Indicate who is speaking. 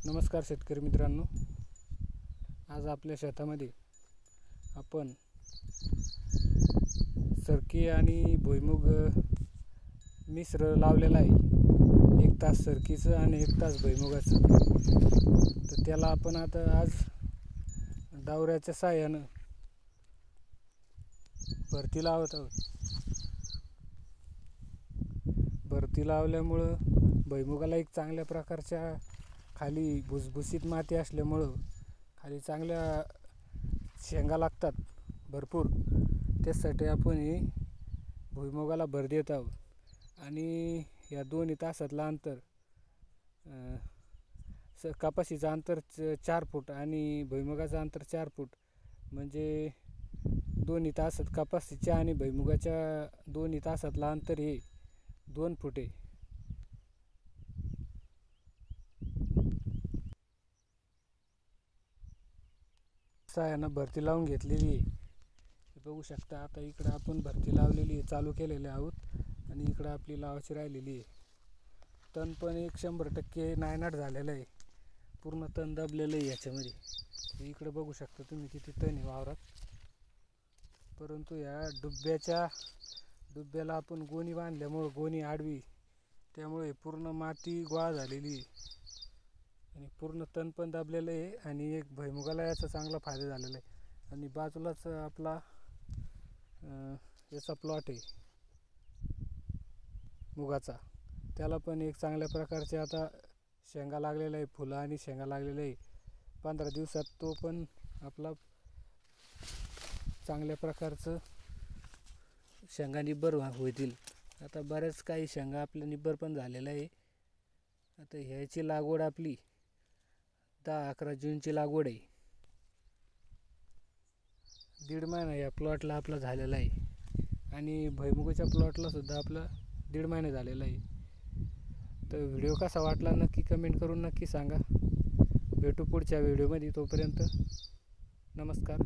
Speaker 1: नमस्कार शेतकरी मित्रांनो, आज आपल्या शेतामध्ये आपण सरकी आणि भुईमुग मिश्र लावलेला आहे। 1 तास सरकीचं आणि 1 तास भुईमुगाचं। तर त्याला आपण आता आज डावऱ्याच्या साहाय्यानं भरती लावत आहोत। भरती लावल्यामुळं भुईमुगाला एक चांगल्या प्रकारच्या खाली भुसभुशीत माती असल्यामुळं खाली चांगल्या शेंगा लागतात भरपूर। त्यासाठी आपण ही भुईमुगाला भर देत आहोत। आणि या 2 तासातलं अंतर, कपाशीचं अंतर 4 फूट आणि भुईमुगाचं अंतर 4 फूट, म्हणजे 2 तासात कपाशीच्या आणि भुईमुगाच्या 2 तासातलं अंतर हे 2 फूट आहे। साह्यानं भरती लावून घेतलेली आहे। बघू शकता, आता इकडं आपण भरती लावलेली आहे, चालू केलेले आहोत आणि इकडं आपली लावायची राहिलेली आहे। तण पण 100% नायनाट झालेलं आहे, पूर्ण तण दबलेलं आहे याच्यामध्ये। इकडं बघू शकता तुम्ही किती तण आहे वावरात। परंतु या डुब्याला आपण गोणी बांधल्यामुळं गोणी आडवी, त्यामुळे पूर्ण माती गोळा झालेली आहे आणि पूर्ण तण पण दाबलेलं आहे। आणि एक भुईमुगाला याचा चांगला फायदा झालेला आहे। आणि बाजूलाच आपला याचा प्लॉट आहे मुगाचा, त्याला पण एक चांगल्या प्रकारचे आता शेंगा लागलेला आहे, फुलं आणि शेंगा लागलेले आहे। 15 दिवसात तो पण आपला चांगल्या प्रकारचं शेंगा निब्बर होतील। आता बऱ्याच काही शेंगा आपल्या निब्बर पण झालेला आहे। आता ह्याची लागवड आपली 10-11 जूनची लागवड आहे। 1.5 महिना या प्लॉटला आपला झालेला आहे आणि भुईमुगाच्या प्लॉटला सुद्धा आपला 1.5 महिना झालेला आहे। तर व्हिडिओ कसा वाटला नक्की कमेंट करून नक्की सांगा। भेटू पुढच्या व्हिडिओमध्ये, तोपर्यंत नमस्कार।